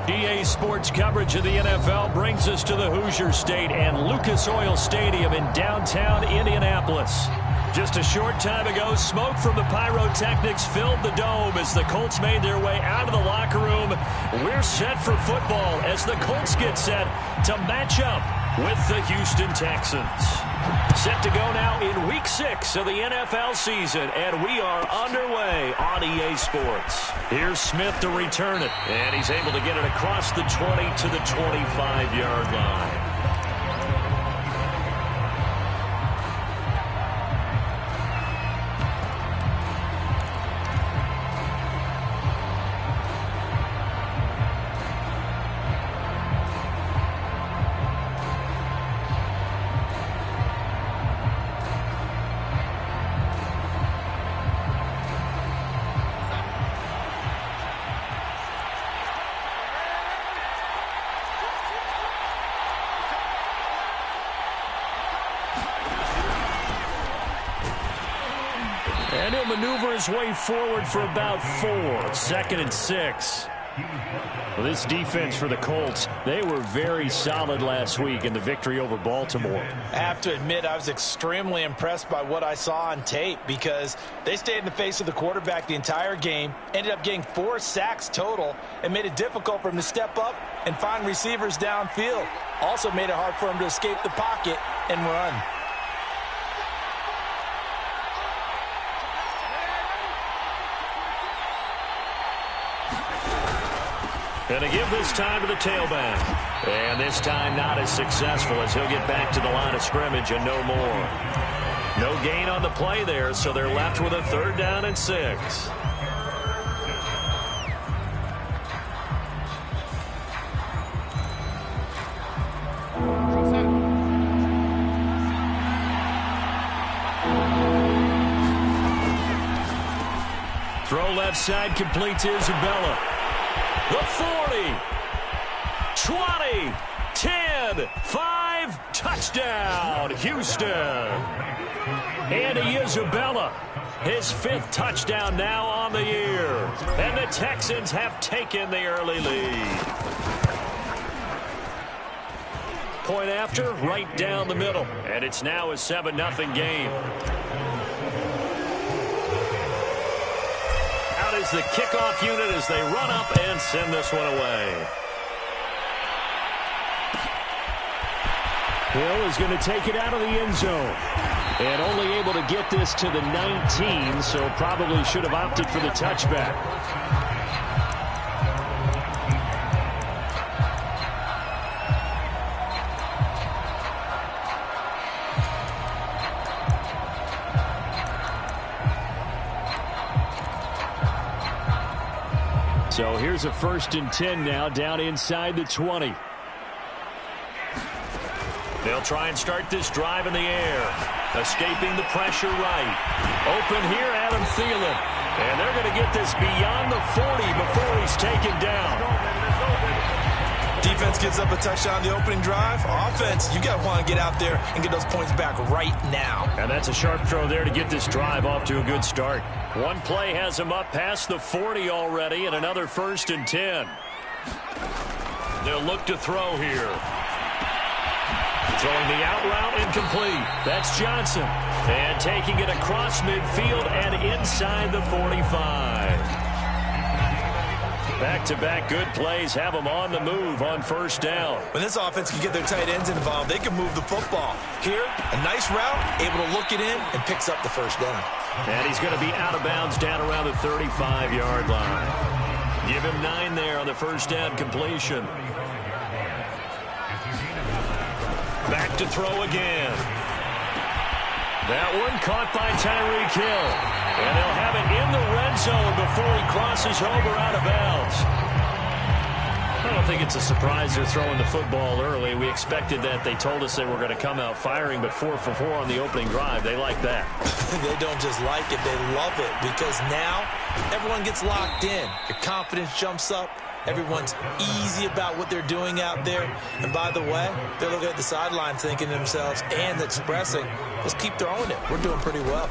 EA Sports coverage of the NFL brings us to the Hoosier State and Lucas Oil Stadium in downtown Indianapolis. Just a short time ago, smoke from the pyrotechnics filled the dome as the Colts made their way out of the locker room. We're set for football as the Colts get set to match up with the Houston Texans. Set to go now in Week 6 of the NFL season, and we are underway on EA Sports. Here's Smith to return it, and he's able to get it across the 20 to the 25-yard line. And he'll maneuver his way forward for about 4. 2nd and 6. Well, this defense for the Colts, they were very solid last week in the victory over Baltimore. I have to admit, I was extremely impressed by what I saw on tape because they stayed in the face of the quarterback the entire game, ended up getting 4 sacks total, and made it difficult for him to step up and find receivers downfield. Also made it hard for him to escape the pocket and run. And to give this time to the tailback. And this time not as successful as he'll get back to the line of scrimmage and no more. No gain on the play there, so they're left with a 3rd down and 6. Throw left side, complete to Isabella. The 40, 20, 10, 5, touchdown, Houston. Andy Isabella, his 5th touchdown now on the year. And the Texans have taken the early lead. Point after, right down the middle. And it's now a 7-0 game. Is the kickoff unit as they run up and send this one away. Hill is going to take it out of the end zone. And only able to get this to the 19, so probably should have opted for the touchback. So here's a 1st and 10 now down inside the 20. They'll try and start this drive in the air. Escaping the pressure right. Open here, Adam Thielen. And they're going to get this beyond the 40 before he's taken down. Defense gives up a touchdown on the opening drive. Offense, you got to want to get out there and get those points back right now. And that's a sharp throw there to get this drive off to a good start. One play has him up past the 40 already, and another 1st and 10. They'll look to throw here. Throwing the out route incomplete. That's Johnson. And taking it across midfield and inside the 45. Back-to-back good plays have them on the move on 1st down. When this offense can get their tight ends involved, they can move the football. Here, a nice route, able to look it in, and picks up the 1st down. And he's going to be out of bounds down around the 35-yard line. Give him 9 there on the 1st down completion. Back to throw again. That one caught by Tyreek Hill. And they'll have it in the red zone before he crosses over out of bounds. I don't think it's a surprise they're throwing the football early. We expected that. They told us they were going to come out firing, but 4 for 4 on the opening drive. They like that. They don't just like it, they love it, because now everyone gets locked in. Your confidence jumps up. Everyone's easy about what they're doing out there. And by the way, they're looking at the sideline thinking to themselves and expressing, let's keep throwing it. We're doing pretty well.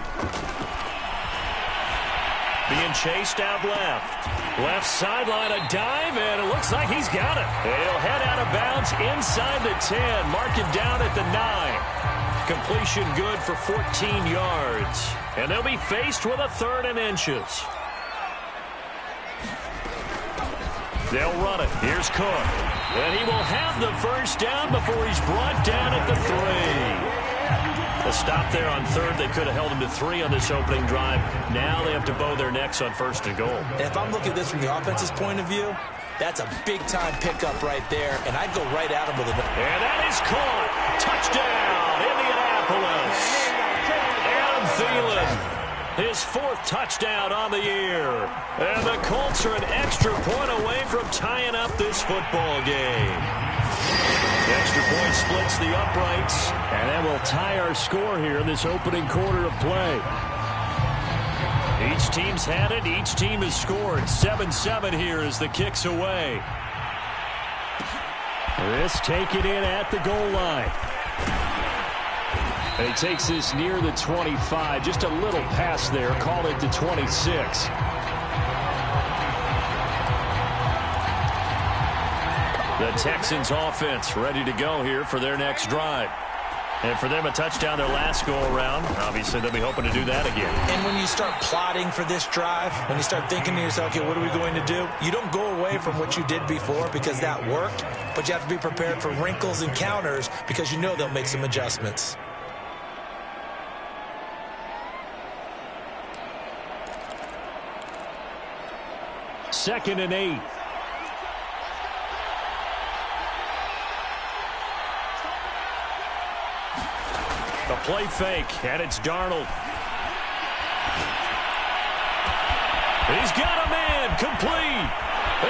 Being chased out left. Left sideline, a dive, and it looks like he's got it. And he'll head out of bounds inside the 10, marking down at the 9. Completion good for 14 yards. And they'll be faced with a 3rd and inches. They'll run it. Here's Cook. And he will have the first down before he's brought down at the 3. A stop there on 3rd. They could have held him to 3 on this opening drive. Now they have to bow their necks on 1st and goal. And if I'm looking at this from the offense's point of view, that's a big-time pickup right there, and I'd go right at him with it. And that is caught. Touchdown, Indianapolis. Adam Thielen, his 4th touchdown on the year. And the Colts are an extra point away from tying up this football game. The extra point splits the uprights, and that will tie our score here in this opening quarter of play. Each team's had it. Each team has scored. 7-7 here as the kick's away. This taken in at the goal line. And he takes this near the 25. Just a little pass there. Call it the 26. The Texans offense ready to go here for their next drive. And for them, a touchdown their last go-around. Obviously, they'll be hoping to do that again. And when you start plotting for this drive, when you start thinking to yourself, okay, what are we going to do? You don't go away from what you did before because that worked, but you have to be prepared for wrinkles and counters because you know they'll make some adjustments. Second and 8. The play fake, and it's Darnold. He's got a man, complete.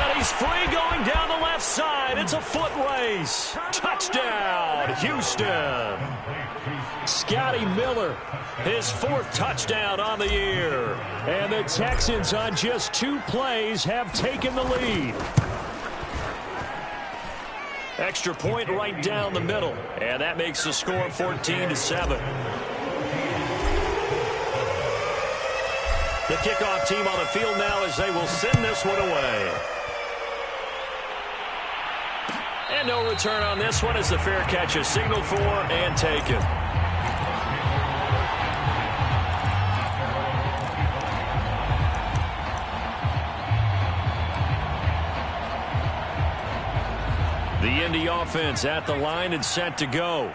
And he's free going down the left side. It's a foot race. Touchdown, Houston. Scotty Miller, his 4th touchdown on the year. And the Texans on just 2 plays have taken the lead. Extra point right down the middle. And that makes the score 14-7. The kickoff team on the field now as they will send this one away. And no return on this one as the fair catch is signaled for and taken. The Indy offense at the line and set to go.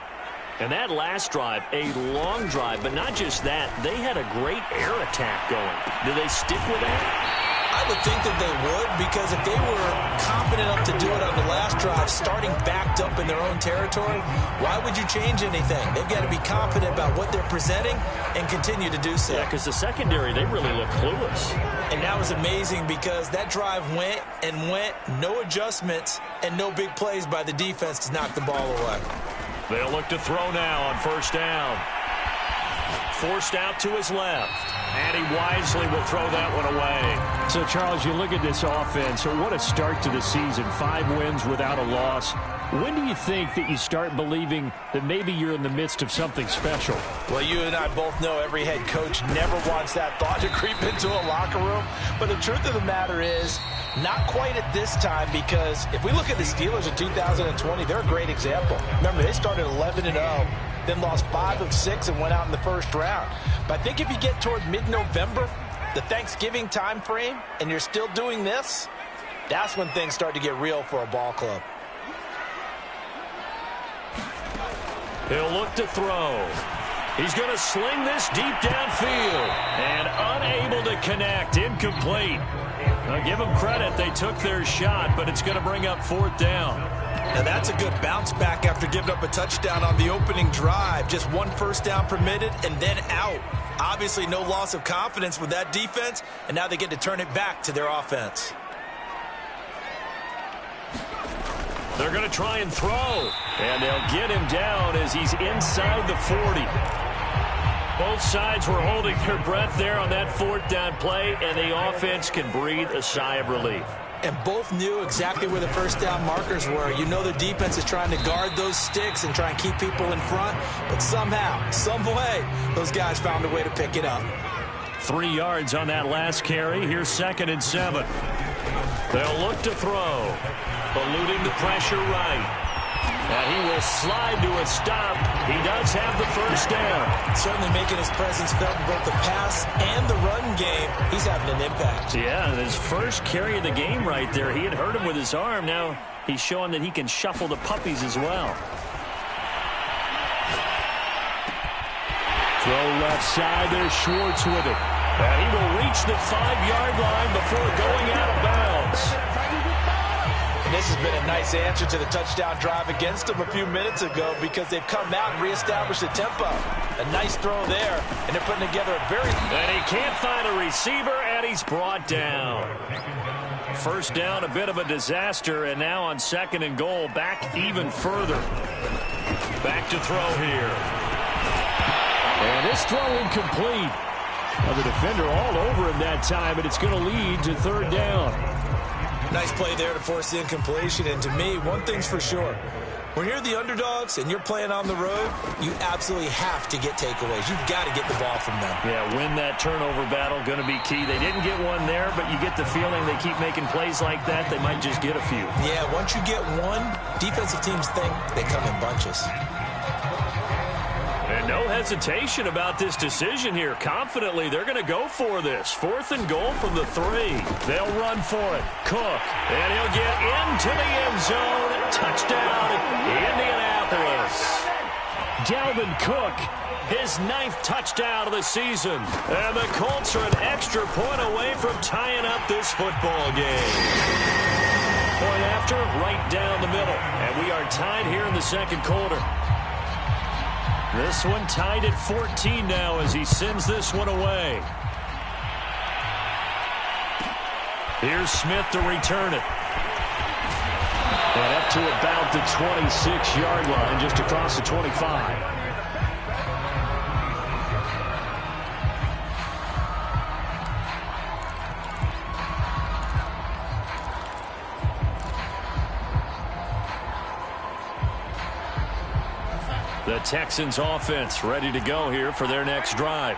And that last drive, a long drive, but not just that. They had a great air attack going. Do they stick with that? I would think that they would, because if they were confident enough to do it on the last drive, starting backed up in their own territory, why would you change anything? They've got to be confident about what they're presenting and continue to do so. Yeah, because the secondary, they really look clueless. And that was amazing because that drive went and went, no adjustments, and no big plays by the defense to knock the ball away. They'll look to throw now on 1st down. Forced out to his left. And he wisely will throw that one away. So, Charles, you look at this offense. So what a start to the season. 5 wins without a loss. When do you think that you start believing that maybe you're in the midst of something special? Well, you and I both know every head coach never wants that thought to creep into a locker room. But the truth of the matter is, not quite at this time, because if we look at the Steelers in 2020, they're a great example. Remember, they started 11-0, then lost 5 of 6 and went out in the first round. But I think if you get toward mid-November, the Thanksgiving time frame, and you're still doing this, that's when things start to get real for a ball club. He'll look to throw. He's going to sling this deep downfield. And unable to connect. Incomplete. Now give them credit. They took their shot, but it's going to bring up 4th down. Now that's a good bounce back after giving up a touchdown on the opening drive. Just 1 first down permitted and then out. Obviously no loss of confidence with that defense, and now they get to turn it back to their offense. They're going to try and throw. And they'll get him down as he's inside the 40. Both sides were holding their breath there on that 4th down play, and the offense can breathe a sigh of relief. And both knew exactly where the first down markers were. You know the defense is trying to guard those sticks and try and keep people in front, but somehow, some way, those guys found a way to pick it up. 3 yards on that last carry. Here's 2nd and 7. They'll look to throw. Eluding the pressure right. And he will slide to a stop. He does have the first down. Certainly making his presence felt in both the pass and the run game. He's having an impact. Yeah, his first carry of the game right there. He had hurt him with his arm. Now he's showing that he can shuffle the puppies as well. Throw left side. There's Schwartz with it. And he will reach the 5-yard line before going out of bounds. And this has been a nice answer to the touchdown drive against them a few minutes ago because they've come out and reestablished the tempo. A nice throw there, and they're putting together a very... And he can't find a receiver, and he's brought down. First down, a bit of a disaster, and now on 2nd and goal, back even further. Back to throw here. And this throw incomplete. Well, the defender all over him that time, and it's going to lead to 3rd down. Nice play there to force the incompletion. And to me, one thing's for sure. When you're the underdogs and you're playing on the road, you absolutely have to get takeaways. You've got to get the ball from them. Yeah, win that turnover battle, going to be key. They didn't get one there, but you get the feeling they keep making plays like that, they might just get a few. Yeah, once you get one, defensive teams think they come in bunches. And no hesitation about this decision here. Confidently, they're going to go for this. 4th and goal from the 3. They'll run for it. Cook. And he'll get into the end zone. Touchdown, Indianapolis. Dalvin Cook, his 9th touchdown of the season. And the Colts are an extra point away from tying up this football game. Point after, right down the middle. And we are tied here in the 2nd quarter. This one tied at 14 now as he sends this one away. Here's Smith to return it. And up to about the 26-yard line, just across the 25. The Texans offense ready to go here for their next drive.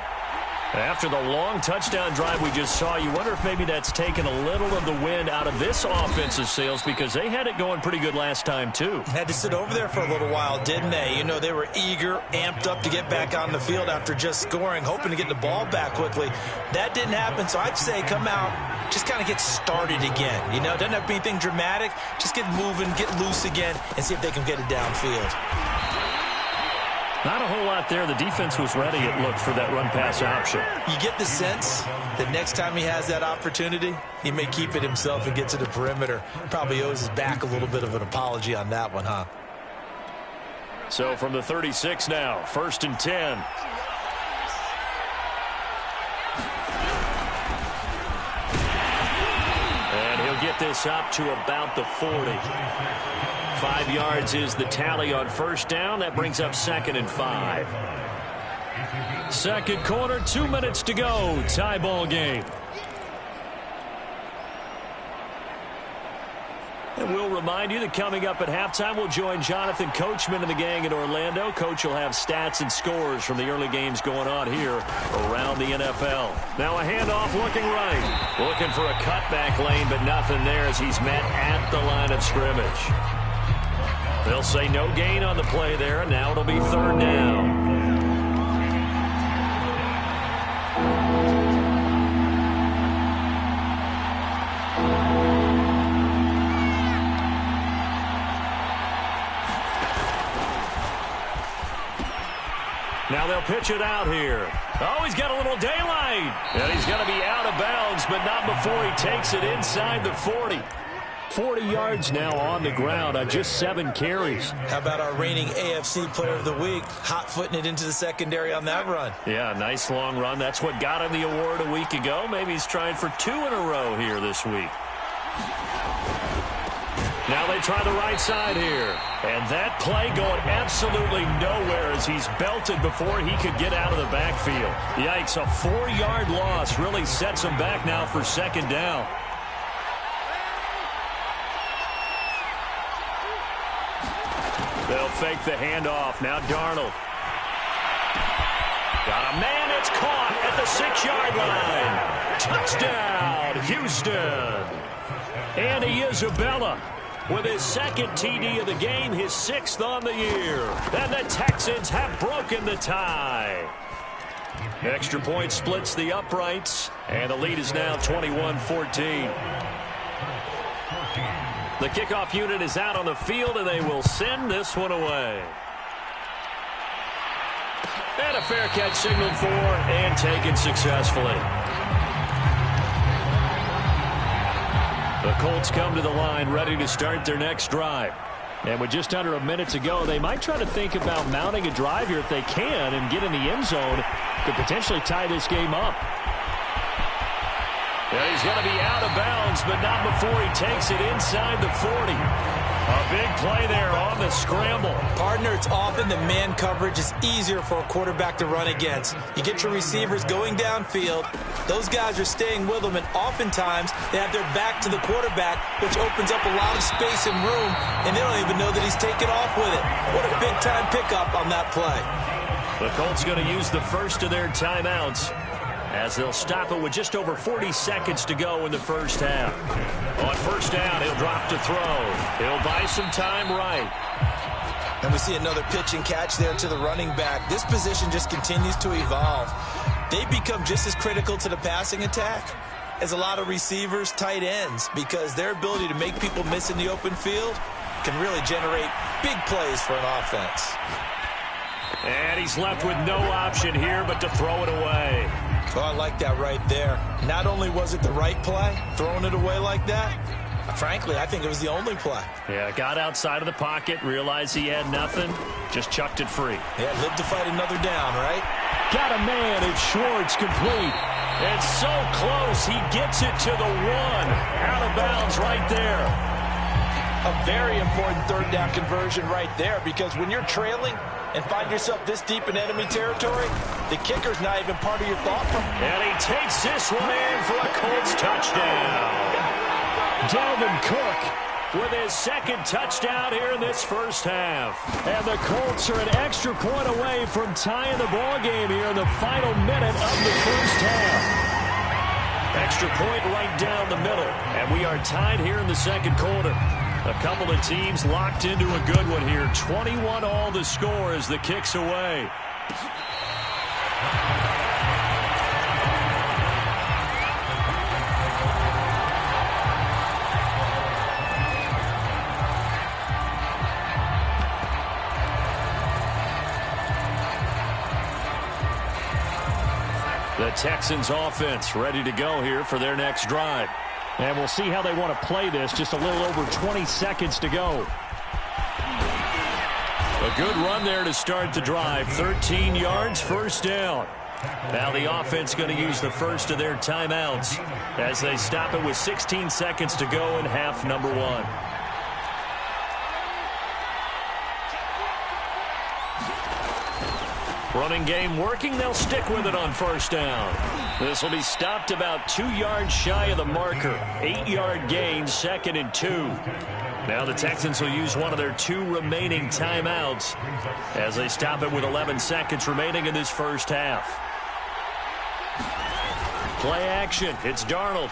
After the long touchdown drive we just saw, you wonder if maybe that's taken a little of the wind out of this offensive sails because they had it going pretty good last time too. Had to sit over there for a little while, didn't they? You know, they were eager, amped up to get back on the field after just scoring, hoping to get the ball back quickly. That didn't happen, so I'd say come out, just kind of get started again. You know, doesn't have to be anything dramatic. Just get moving, get loose again, and see if they can get it downfield. Not a whole lot there. The defense was ready, it looked, for that run-pass option. You get the sense that next time he has that opportunity, he may keep it himself and get to the perimeter. Probably owes his back a little bit of an apology on that one, huh? So from the 36 now, 1st and 10. And he'll get this up to about the 40. 5 yards is the tally on 1st down. That brings up 2nd and 5. 2nd quarter, 2 minutes to go. Tie ball game. And we'll remind you that coming up at halftime, we'll join Jonathan Coachman and the gang in Orlando. Coach will have stats and scores from the early games going on here around the NFL. Now a handoff looking right. Looking for a cutback lane, but nothing there as he's met at the line of scrimmage. They'll say no gain on the play there, and now it'll be 3rd down. Now they'll pitch it out here. Oh, he's got a little daylight. And he's going to be out of bounds, but not before he takes it inside the 40. 40 yards now on the ground on just 7 carries. How about our reigning AFC Player of the Week, hot-footing it into the secondary on that run? Yeah, nice long run. That's what got him the award a week ago. Maybe he's trying for 2 in a row here this week. Now they try the right side here. And that play going absolutely nowhere as he's belted before he could get out of the backfield. Yikes, a 4-yard loss really sets him back now for 2nd down. They'll fake the handoff. Now Darnold. Got a man, it's caught, at the 6-yard line. Touchdown, Houston. Andy Isabella with his second TD of the game, his 6th on the year. And the Texans have broken the tie. Extra point splits the uprights, and the lead is now 21-14. The kickoff unit is out on the field, and they will send this one away. And a fair catch signaled for and taken successfully. The Colts come to the line ready to start their next drive. And with just under a minute to go, they might try to think about mounting a drive here if they can and get in the end zone. Could potentially tie this game up. And he's going to be out of bounds, but not before he takes it inside the 40. A big play there on the scramble. Partner, it's often the man coverage is easier for a quarterback to run against. You get your receivers going downfield. Those guys are staying with them, and oftentimes they have their back to the quarterback, which opens up a lot of space and room, and they don't even know that he's taken off with it. What a big-time pickup on that play. The Colts going to use the first of their timeouts as they'll stop it with just over 40 seconds to go in the first half. On first down, he'll drop to throw. He'll buy some time right. And we see another pitch and catch there to the running back. This position just continues to evolve. They become just as critical to the passing attack as a lot of receivers, tight ends, because their ability to make people miss in the open field can really generate big plays for an offense. And he's left with no option here but to throw it away. Oh, I like that right there. Not only was it the right play, throwing it away like that, frankly, I think it was the only play. Yeah, got outside of the pocket, realized he had nothing, just chucked it free. Yeah, lived to fight another down, right? Got a man, it's Schwartz, complete. And so close, he gets it to the 1. Out of bounds right there. A very important third down conversion right there, because when you're trailing and find yourself this deep in enemy territory, the kicker's not even part of your thought process. And he takes this one in for a Colts touchdown. Dalvin Cook with his second touchdown here in this first half. And the Colts are an extra point away from tying the ball game here in the final minute of the first half. Extra point right down the middle. And we are tied here in the second quarter. A couple of teams locked into a good one here. 21 all the score as the kick's away. The Texans offense ready to go here for their next drive. And we'll see how they want to play this. Just a little over 20 seconds to go. A good run there to start the drive. 13 yards, first down. Now the offense going to use the first of their timeouts as they stop it with 16 seconds to go in half number 1. Running game working. They'll stick with it on first down. This will be stopped about 2 yards shy of the marker. 8-yard gain, 2nd and 2. Now the Texans will use one of their 2 remaining timeouts as they stop it with 11 seconds remaining in this first half. Play action. It's Darnold.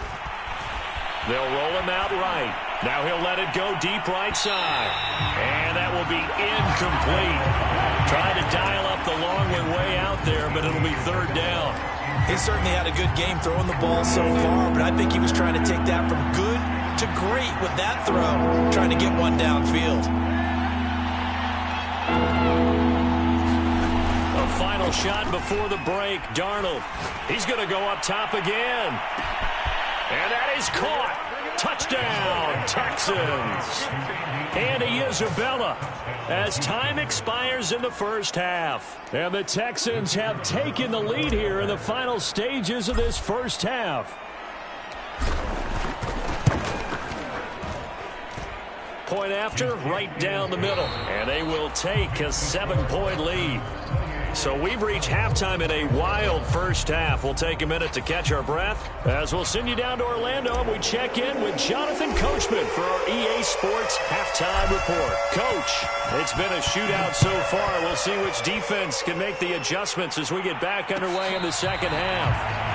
They'll roll him out right. Now he'll let it go deep right side. And that will be incomplete. Trying to dial up the long one way out there, but it'll be third down. He certainly had a good game throwing the ball so far, but I think he was trying to take that from good to great with that throw, trying to get one downfield. A final shot before the break. Darnold. He's going to go up top again. And that is caught. Touchdown, Texans. Andy Isabella as time expires in the first half. And the Texans have taken the lead here in the final stages of this first half. Point after, right down the middle. And they will take a 7-point lead. So we've reached halftime in a wild first half. We'll take a minute to catch our breath as we'll send you down to Orlando and we check in with Jonathan Coachman for our EA Sports Halftime Report. Coach, it's been a shootout so far. We'll see which defense can make the adjustments as we get back underway in the second half.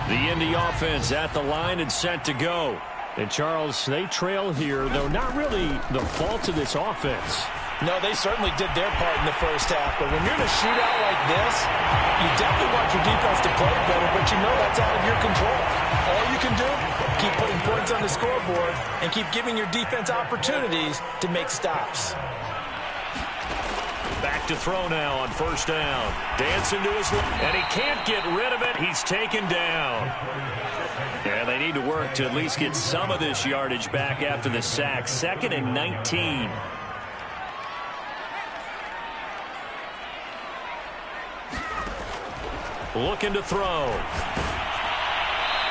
The Indy offense at the line and set to go. And, Charles, they trail here, though not really the fault of this offense. No, they certainly did their part in the first half. But when you're in a shootout like this, you definitely want your defense to play better, but you know that's out of your control. All you can do, keep putting points on the scoreboard and keep giving your defense opportunities to make stops. Back to throw now on first down. Dancing to his left, and he can't get rid of it. He's taken down. Yeah, they need to work to at least get some of this yardage back after the sack. 2nd and 19. Looking to throw.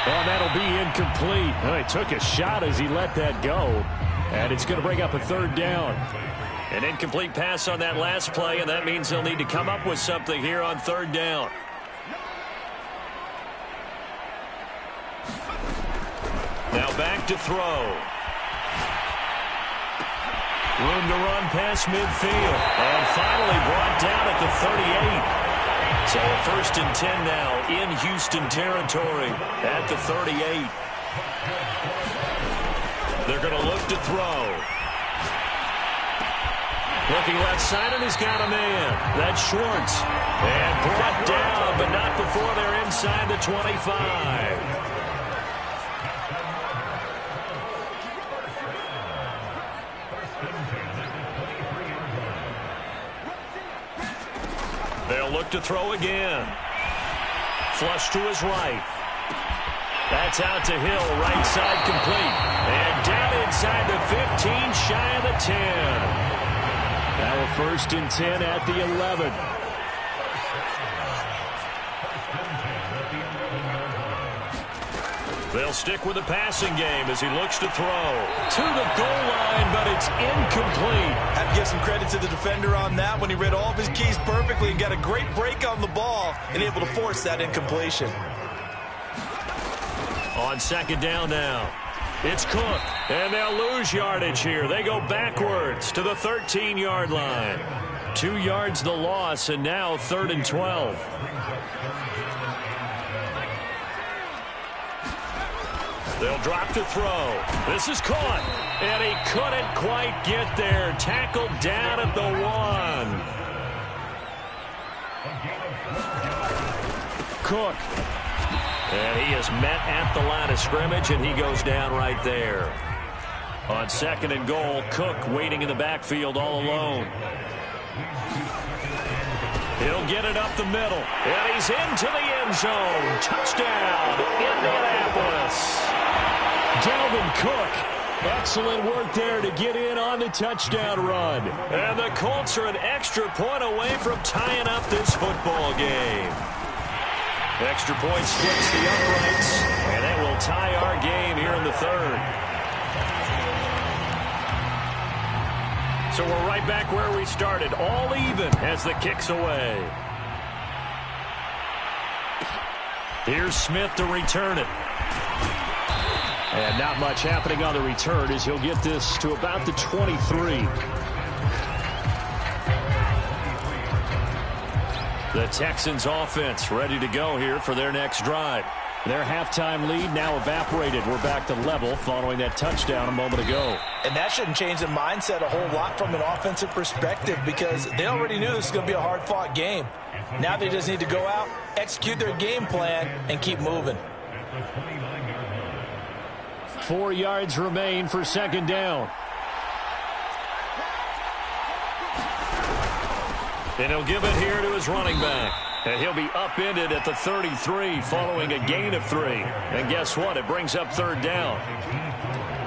Oh, that'll be incomplete. Oh, he took a shot as he let that go. And it's going to bring up a 3rd down. An incomplete pass on that last play, and that means they'll need to come up with something here on 3rd down. Now back to throw. Room to run past midfield. And finally brought down at the 38. So a 1st and 10 now in Houston territory at the 38. They're going to look to throw. Looking left side, and he's got a man. That's Schwartz. And brought down, but not before they're inside the 25. They'll look to throw again. Flush to his right. That's out to Hill, right side complete. And down inside the 15, shy of the 10. Now a 1st and 10 at the 11. They'll stick with the passing game as he looks to throw. To the goal line, but it's incomplete. Have to give some credit to the defender on that when he read all of his keys perfectly and got a great break on the ball and able to force that incompletion. On 2nd down now. It's Cook, and they'll lose yardage here. They go backwards to the 13-yard line. 2 yards the loss, and now 3rd and 12. They'll drop to throw. This is caught, and he couldn't quite get there. Tackled down at the 1. Cook. And he is met at the line of scrimmage, and he goes down right there. On 2nd and goal, Cook waiting in the backfield all alone. He'll get it up the middle, and he's into the end zone. Touchdown, Indianapolis. Dalvin Cook, excellent work there to get in on the touchdown run. And the Colts are an extra point away from tying up this football game. Extra point splits the uprights, and that will tie our game here in the 3rd. So we're right back where we started, all even as the kick's away. Here's Smith to return it. And not much happening on the return as he'll get this to about the 23. The Texans offense ready to go here for their next drive. Their halftime lead now evaporated. We're back to level following that touchdown a moment ago. And that shouldn't change the mindset a whole lot from an offensive perspective because they already knew this was going to be a hard-fought game. Now they just need to go out, execute their game plan, and keep moving. 4 yards remain for 2nd down. And he'll give it here to his running back. And he'll be upended at the 33 following a gain of 3. And guess what? It brings up 3rd down.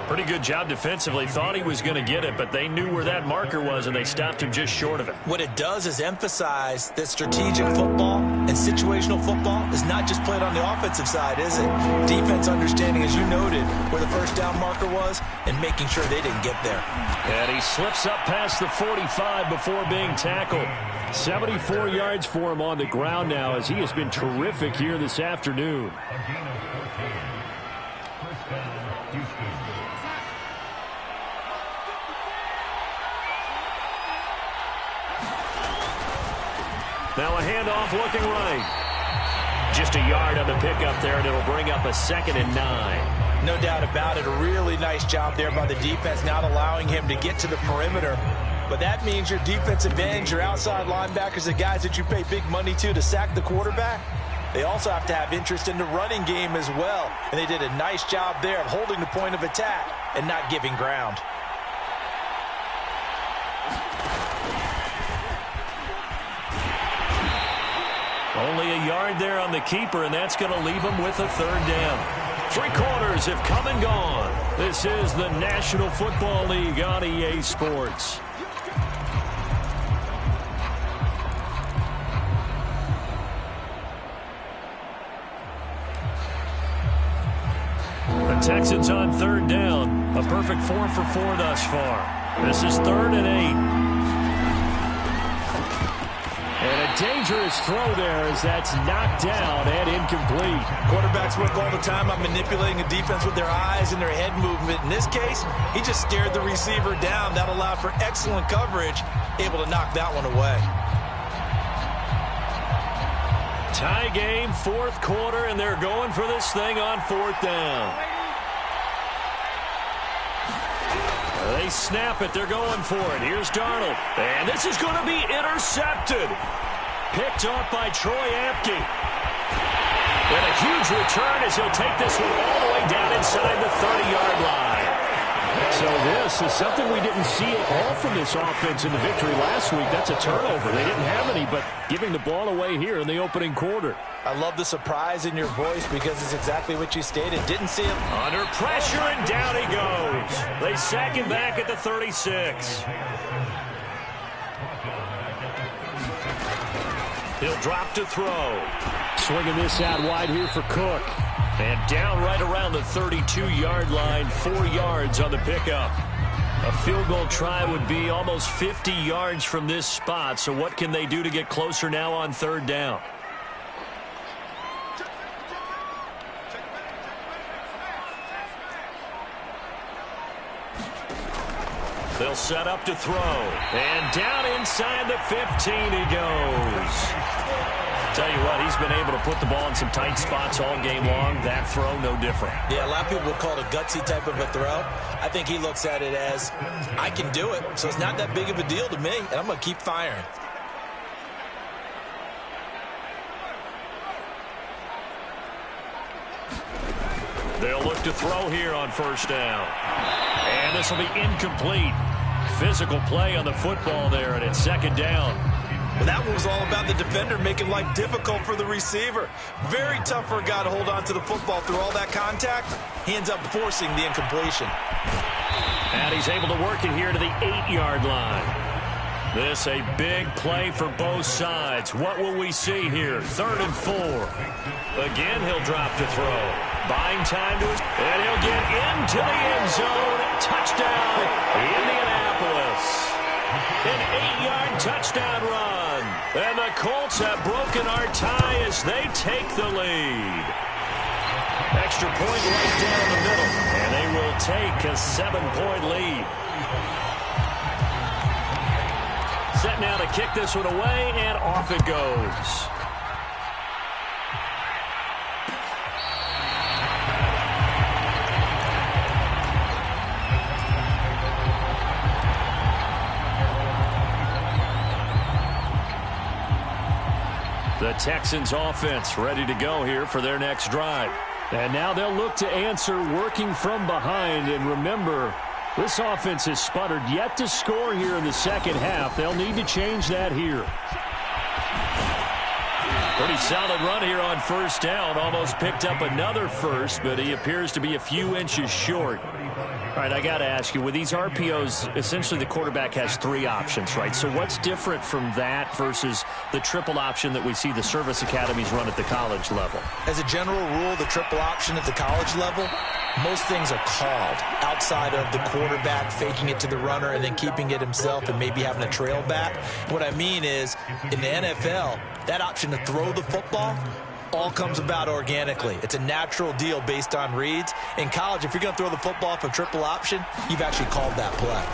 Pretty good job defensively. Thought he was going to get it, but they knew where that marker was, and they stopped him just short of it. What it does is emphasize that strategic football and situational football is not just played on the offensive side, is it? Defense understanding, as you noted, where the first down marker was and making sure they didn't get there. And he slips up past the 45 before being tackled. 74 yards for him on the ground now, as he has been terrific here this afternoon. Now a handoff looking right. Just a yard on the pickup there, and it'll bring up a 2nd and 9. No doubt about it. A really nice job there by the defense, not allowing him to get to the perimeter. But that means your defensive ends, your outside linebackers, the guys that you pay big money to sack the quarterback, they also have to have interest in the running game as well. And they did a nice job there of holding the point of attack and not giving ground. Only a yard there on the keeper, and that's going to leave him with a 3rd down. 3 quarters have come and gone. This is the National Football League on EA Sports. The Texans on 3rd down. A perfect 4 for 4 thus far. This is 3rd and 8. And a dangerous throw there as that's knocked down and incomplete. Quarterbacks work all the time on manipulating a defense with their eyes and their head movement. In this case, he just stared the receiver down. That allowed for excellent coverage, able to knock that one away. Tie game, 4th quarter, and they're going for this thing on 4th down. They snap it. They're going for it. Here's Darnold. And this is going to be intercepted. Picked off by Troy Apke. And a huge return as he'll take this one all the way down inside the 30-yard line. So this is something we didn't see at all from this offense in the victory last week. That's a turnover. They didn't have any, but giving the ball away here in the opening quarter. I love the surprise in your voice because it's exactly what you stated. Didn't see him. Under pressure, and down he goes. They sack him back at the 36. He'll drop to throw. Swinging this out wide here for Cook. And down right around the 32-yard line, 4 yards on the pickup. A field goal try would be almost 50 yards from this spot. So what can they do to get closer now on 3rd down? They'll set up to throw. And down inside the 15 he goes. Tell you what, he's been able to put the ball in some tight spots all game long. That throw, no different. Yeah, a lot of people would call it a gutsy type of a throw. I think he looks at it as, I can do it, so it's not that big of a deal to me, and I'm going to keep firing. They'll look to throw here on 1st down. And this will be incomplete. Physical play on the football there, and it's 2nd down. Well, that one was all about the defender making life difficult for the receiver. Very tough for a guy to hold on to the football through all that contact. He ends up forcing the incompletion. And he's able to work it here to the 8-yard line. This a big play for both sides. What will we see here? 3rd and 4. Again, he'll drop to throw. Buying time to his... And he'll get into the end zone. Touchdown, Indianapolis. An 8-yard touchdown run. And the Colts have broken our tie as they take the lead. Extra point right down the middle. And they will take a 7-point lead. Set now to kick this one away, and off it goes. The Texans offense ready to go here for their next drive. And now they'll look to answer working from behind. And remember, this offense has sputtered yet to score here in the second half. They'll need to change that here. Pretty solid run here on first down. Almost picked up another first, but he appears to be a few inches short. All right, I got to ask you, with these RPOs, essentially the quarterback has 3 options, right? So what's different from that versus the triple option that we see the service academies run at the college level? As a general rule, the triple option at the college level, most things are called outside of the quarterback faking it to the runner and then keeping it himself and maybe having a trail back. What I mean is, in the NFL, that option to throw the football all comes about organically. It's a natural deal based on reads. In college, if you're going to throw the football for triple option, you've actually called that play.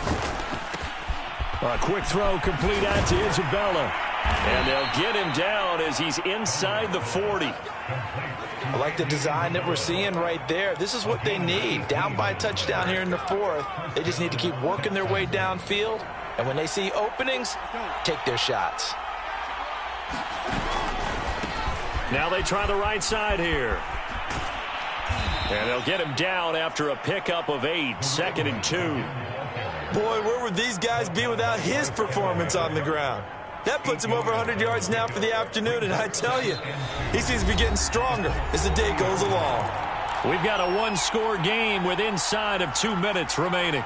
A quick throw complete out to Isabella. And they'll get him down as he's inside the 40. I like the design that we're seeing right there. This is what they need. Down by a touchdown here in the 4th. They just need to keep working their way downfield. And when they see openings, take their shots. Now they try the right side here. And they'll get him down after a pickup of 8, 2nd and 2. Boy, where would these guys be without his performance on the ground? That puts him over 100 yards now for the afternoon, and I tell you, he seems to be getting stronger as the day goes along. We've got a 1-score game with inside of 2 minutes remaining.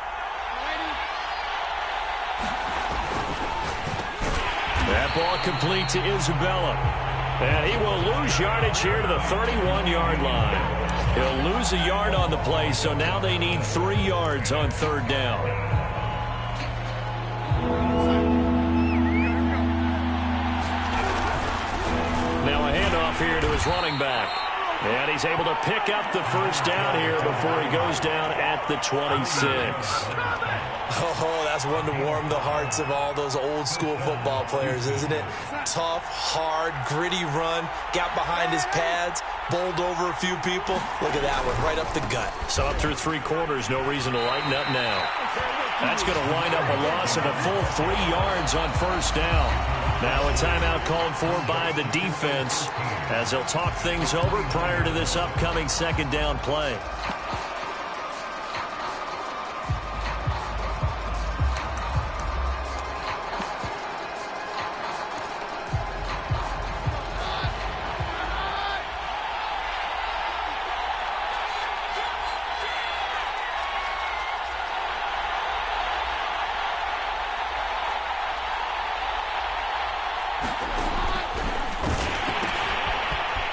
That ball complete to Isabella. And he will lose yardage here to the 31-yard line. He'll lose a yard on the play, so now they need 3 yards on 3rd down. Now a handoff here to his running back. And he's able to pick up the first down here before he goes down at the 26. Oh, that's one to warm the hearts of all those old-school football players, isn't it? Tough, hard, gritty run, got behind his pads, bowled over a few people. Look at that one, right up the gut. So up through 3 quarters, no reason to lighten up now. That's going to wind up a loss of a full 3 yards on first down. Now a timeout called for by the defense as they'll talk things over prior to this upcoming 2nd down play.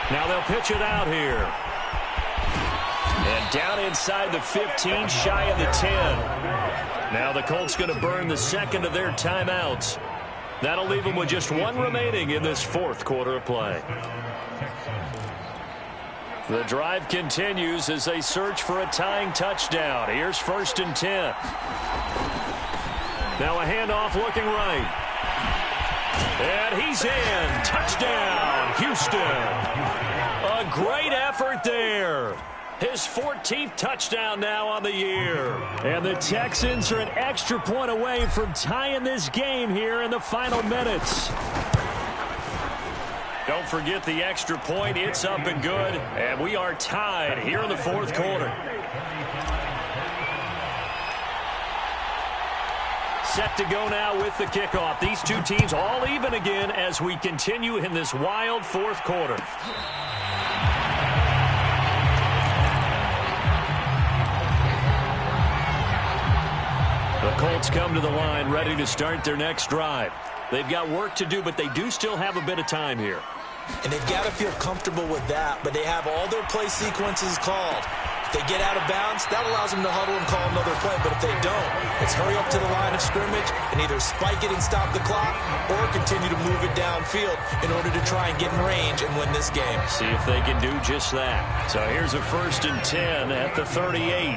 Now they'll pitch it out here. And down inside the 15, shy of the 10. Now the Colts going to burn the 2nd of their timeouts. That'll leave them with just 1 remaining in this 4th quarter of play. The drive continues as they search for a tying touchdown. Here's 1st and 10. Now a handoff looking right. And he's in. Touchdown, Houston. A great effort there. His 14th touchdown now on the year. And the Texans are an extra point away from tying this game here in the final minutes. Don't forget the extra point. It's up and good. And we are tied here in the 4th quarter. Set to go now with the kickoff. These 2 teams all even again as we continue in this wild 4th quarter. The Colts come to the line ready to start their next drive. They've got work to do, but they do still have a bit of time here. And they've got to feel comfortable with that, but they have all their play sequences called. If they get out of bounds, that allows them to huddle and call another play. But if they don't, it's hurry up to the line of scrimmage and either spike it and stop the clock or continue to move it downfield in order to try and get in range and win this game. See if they can do just that. So here's a 1st and 10 at the 38.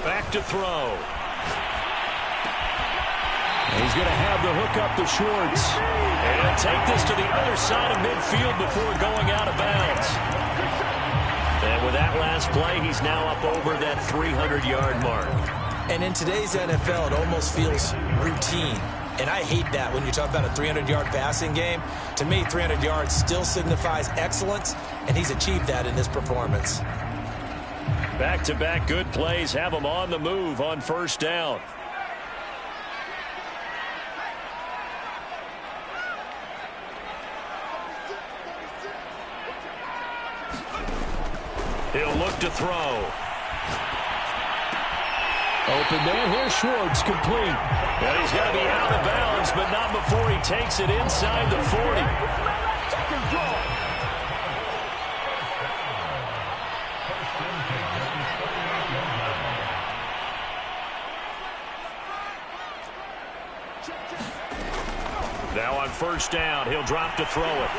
Back to throw. He's going to have the hook up to Schwartz. And take this to the other side of midfield before going out of bounds. And with that last play, he's now up over that 300-yard mark. And in today's NFL, it almost feels routine. And I hate that when you talk about a 300-yard passing game. To me, 300 yards still signifies excellence, and he's achieved that in this performance. Back-to-back good plays have him on the move on first down. He'll look to throw. Open man here, Schwartz, complete. And he's going to be out of bounds, but not before he takes it inside the 40. Now on first down, he'll drop to throw it.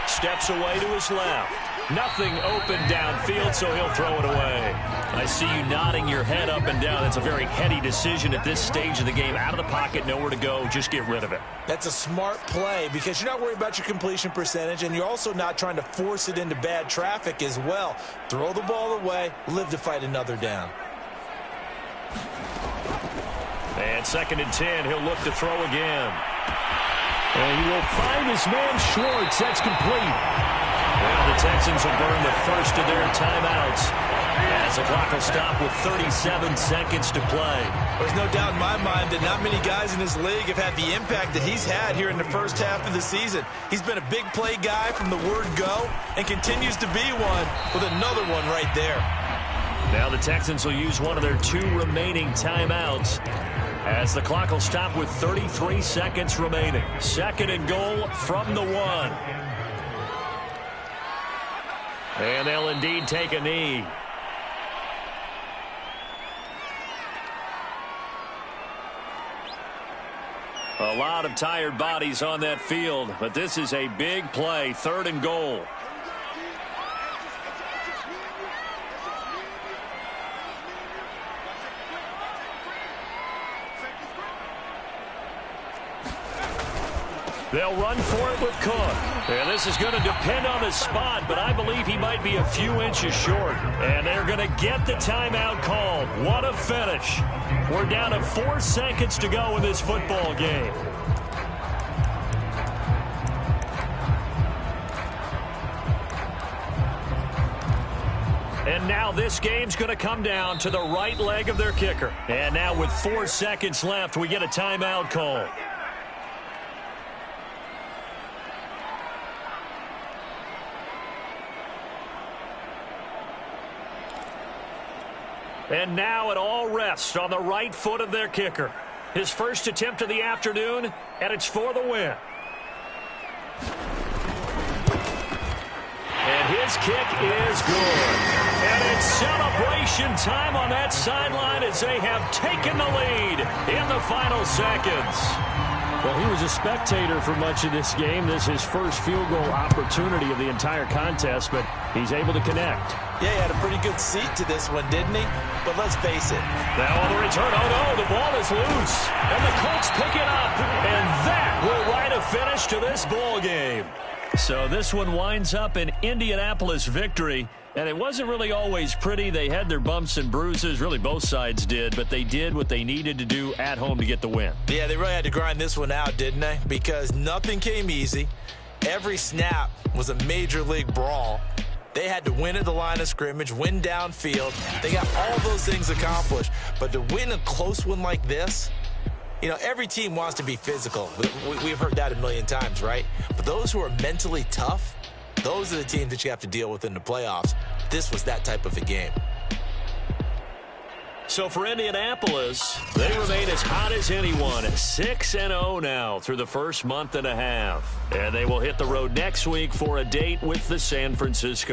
Steps away to his left. Nothing open downfield, so he'll throw it away. I see you nodding your head up and down. That's a very heady decision at this stage of the game. Out of the pocket, nowhere to go. Just get rid of it. That's a smart play because you're not worried about your completion percentage, and you're also not trying to force it into bad traffic as well. Throw the ball away, live to fight another down. And 2nd and 10, he'll look to throw again. And he will find his man Schwartz. That's complete. Well, the Texans will burn the first of their timeouts as the clock will stop with 37 seconds to play. There's no doubt in my mind that not many guys in this league have had the impact that he's had here in the first half of the season. He's been a big play guy from the word go and continues to be one with another one right there. Now the Texans will use one of their 2 remaining timeouts as the clock will stop with 33 seconds remaining. 2nd and goal from the 1. And they'll indeed take a knee. A lot of tired bodies on that field, but this is a big play. 3rd and goal. They'll run for it with Cook. And this is going to depend on the spot, but I believe he might be a few inches short. And they're going to get the timeout called. What a finish. We're down to 4 seconds to go in this football game. And now this game's going to come down to the right leg of their kicker. And now with 4 seconds left, we get a timeout call. And now it all rests on the right foot of their kicker. His first attempt of the afternoon, and it's for the win. And his kick is good. And it's celebration time on that sideline as they have taken the lead in the final seconds. Well, he was a spectator for much of this game. This is his first field goal opportunity of the entire contest, but he's able to connect. Yeah, he had a pretty good seat to this one, didn't he? But let's face it. Now on the return, oh no, the ball is loose. And the Colts pick it up. And that will write a finish to this ball game. So this one winds up an Indianapolis victory. And it wasn't really always pretty. They had their bumps and bruises. Really, both sides did. But they did what they needed to do at home to get the win. Yeah, they really had to grind this one out, didn't they? Because nothing came easy. Every snap was a major league brawl. They had to win at the line of scrimmage, win downfield. They got all those things accomplished. But to win a close one like this, you know, every team wants to be physical. We've heard that a million times, right? But those who are mentally tough, those are the teams that you have to deal with in the playoffs. This was that type of a game. So for Indianapolis, they remain as hot as anyone at 6-0 now through the first month and a half. And they will hit the road next week for a date with the San Francisco